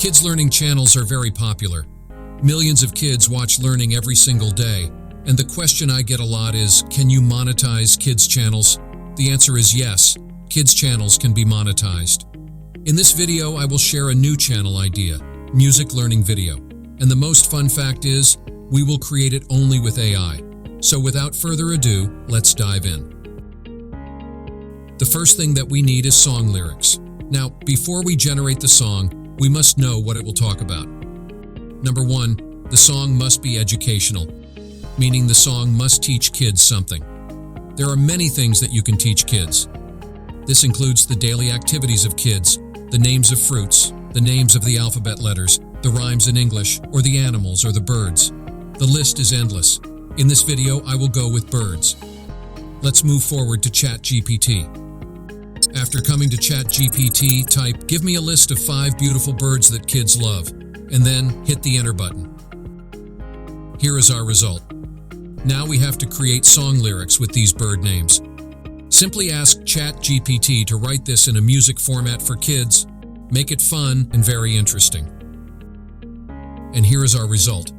Kids learning channels are very popular. Millions of kids watch learning every single day, and the question I get a lot is, can you monetize kids channels? The answer is yes, kids channels can be monetized. In this video, I will share a new channel idea, music learning video. And the most fun fact is, we will create it only with AI. So without further ado, let's dive in. The first thing that we need is song lyrics. Now, before we generate the song, we must know what it will talk about. Number one, the song must be educational, meaning the song must teach kids something. There are many things that you can teach kids. This includes the daily activities of kids, the names of fruits, the names of the alphabet letters, the rhymes in English, or the animals or the birds. The list is endless. In this video, I will go with birds. Let's move forward to ChatGPT. After coming to ChatGPT, type, "Give me a list of 5 beautiful birds that kids love," and then hit the enter button. Here is our result. Now we have to create song lyrics with these bird names. Simply ask ChatGPT to write this in a music format for kids. Make it fun and very interesting. And here is our result.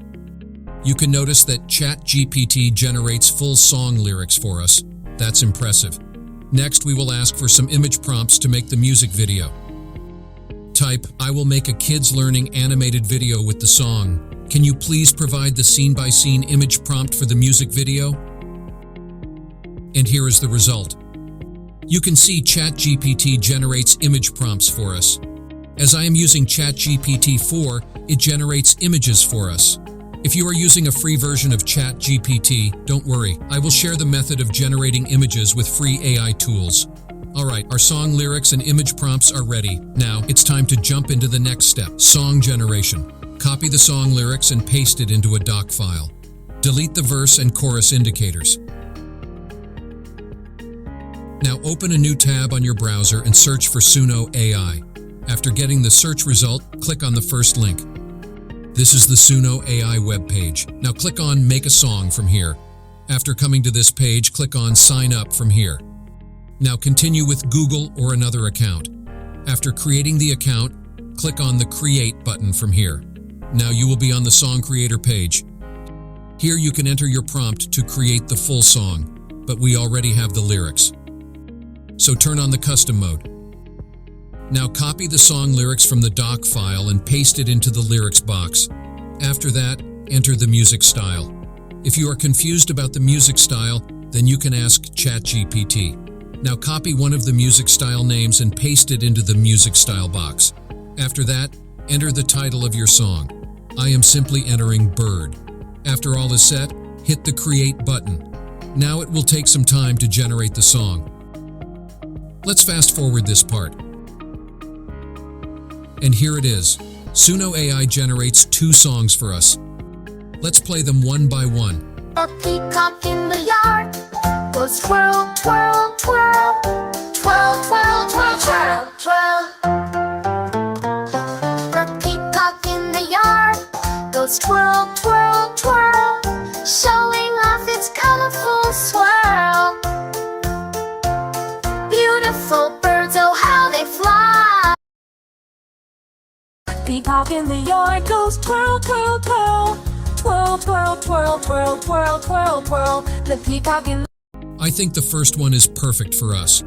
You can notice that ChatGPT generates full song lyrics for us. That's impressive. Next, we will ask for some image prompts to make the music video. Type, "I will make a kids learning animated video with the song. Can you please provide the scene-by-scene image prompt for the music video?" And here is the result. You can see ChatGPT generates image prompts for us. As I am using ChatGPT 4, it generates images for us. If you are using a free version of ChatGPT, don't worry, I will share the method of generating images with free AI tools. Alright, our song lyrics and image prompts are ready. Now, it's time to jump into the next step, song generation. Copy the song lyrics and paste it into a doc file. Delete the verse and chorus indicators. Now open a new tab on your browser and search for Suno AI. After getting the search result, click on the first link. This is the Suno AI web page. Now click on Make a Song from here. After coming to this page, click on Sign Up from here. Now continue with Google or another account. After creating the account, click on the Create button from here. Now you will be on the song creator page. Here you can enter your prompt to create the full song, but we already have the lyrics. So turn on the custom mode. Now copy the song lyrics from the doc file and paste it into the lyrics box. After that, enter the music style. If you are confused about the music style, then you can ask ChatGPT. Now copy one of the music style names and paste it into the music style box. After that, enter the title of your song. I am simply entering bird. After all is set, hit the Create button. Now it will take some time to generate the song. Let's fast forward this part. And here it is. Suno AI generates 2 songs for us. Let's play them one by one. A peacock in the yard goes twirl, twirl, twirl, twirl, twirl, twirl, twirl, twirl. The peacock in the yard goes twirl, twirl, twirl, showing off its colorful swirl. Beautiful birds, oh how they fly. Peacock in the yard goes twirl, twirl, twirl, twirl, twirl, twirl, twirl, twirl, twirl, twirl. The peacock in I think the first one is perfect for us.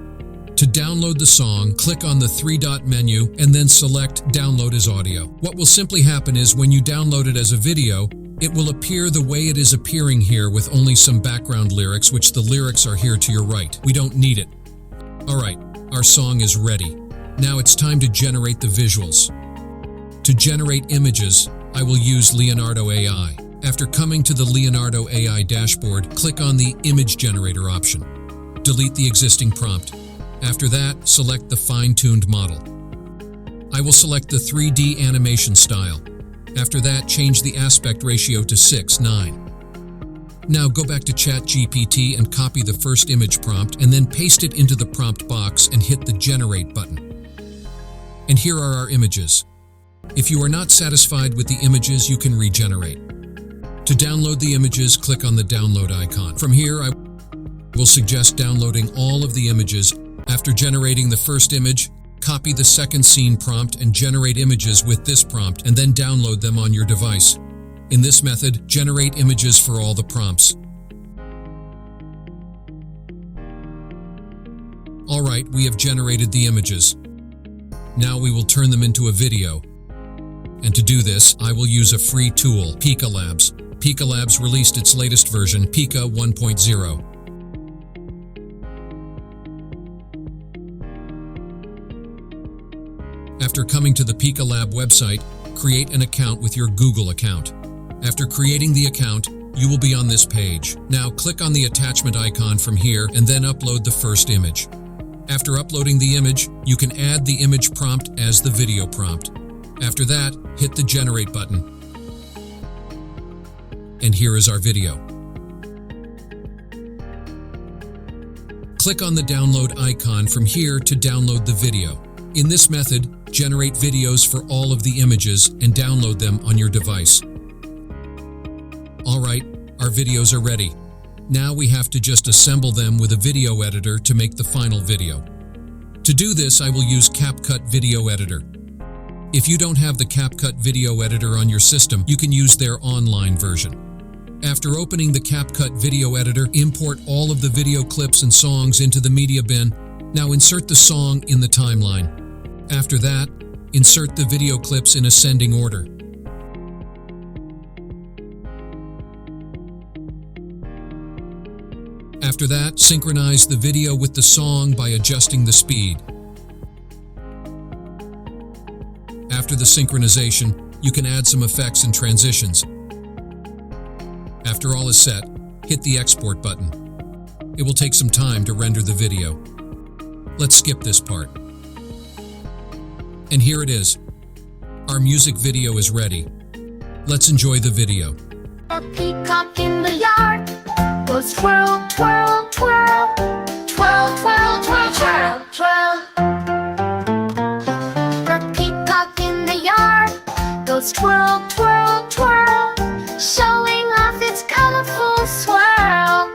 To download the song, click on the 3-dot menu and then select Download as Audio. What will simply happen is when you download it as a video, it will appear the way it is appearing here with only some background lyrics, which the lyrics are here to your right. We don't need it. Alright, our song is ready. Now it's time to generate the visuals. To generate images, I will use Leonardo AI. After coming to the Leonardo AI dashboard, click on the Image Generator option. Delete the existing prompt. After that, select the fine-tuned model. I will select the 3D animation style. After that, change the aspect ratio to 6:9. Now go back to ChatGPT and copy the first image prompt and then paste it into the prompt box and hit the Generate button. And here are our images. If you are not satisfied with the images, you can regenerate. To download the images, click on the download icon. From here, I will suggest downloading all of the images. After generating the first image, Copy the second scene prompt and generate images with this prompt and then download them on your device. In this method, generate images for all the prompts. Alright, we have generated the images. Now we will turn them into a video. And to do this, I will use a free tool, Pika Labs. Pika Labs released its latest version, Pika 1.0. After coming to the Pika Lab website, create an account with your Google account. After creating the account, you will be on this page. Now click on the attachment icon from here and then upload the first image. After uploading the image, you can add the image prompt as the video prompt. After that, hit the Generate button. And here is our video. Click on the download icon from here to download the video. In this method, generate videos for all of the images and download them on your device. Alright, our videos are ready. Now we have to just assemble them with a video editor to make the final video. To do this, I will use CapCut Video Editor. If you don't have the CapCut Video Editor on your system, you can use their online version. After opening the CapCut Video Editor, import all of the video clips and songs into the media bin. Now insert the song in the timeline. After that, insert the video clips in ascending order. After that, synchronize the video with the song by adjusting the speed. After the synchronization, you can add some effects and transitions. After all is set, hit the export button. It will take some time to render the video. Let's skip this part. And here it is. Our music video is ready. Let's enjoy the video. A peacock in the yard goes twirl, twirl, twirl, twirl, twirl, twirl, twirl, twirl. The peacock in the yard goes twirl, twirl, twirl, showing off its colorful swirl.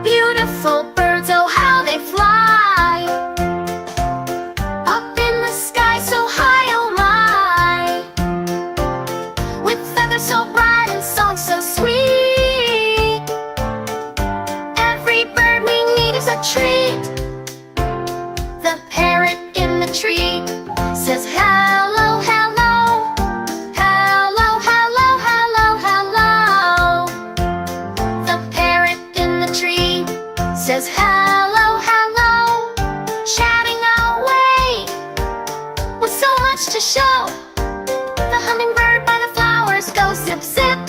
Beautiful birds, oh how they fly, up in the sky so high, oh my, with feathers so bright and songs so sweet. A treat. The parrot in the tree says hello, hello, hello, hello, hello, hello. The parrot in the tree says hello, hello, chatting away with so much to show. The hummingbird by the flowers goes zip, zip,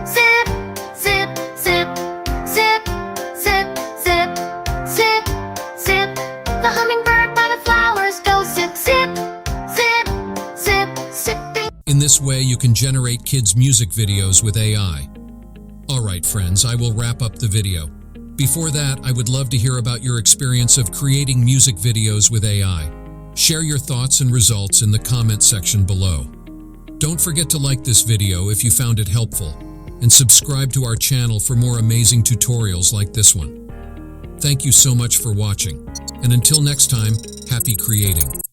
zip, zip, zip, zip, zip, zip. Zip, zip, the hummingbird by the flowers goes zip, zip, zip, zip, zipping. In this way, you can generate kids' music videos with AI. Alright friends, I will wrap up the video. Before that, I would love to hear about your experience of creating music videos with AI. Share your thoughts and results in the comment section below. Don't forget to like this video if you found it helpful, and subscribe to our channel for more amazing tutorials like this one. Thank you so much for watching, and until next time, happy creating.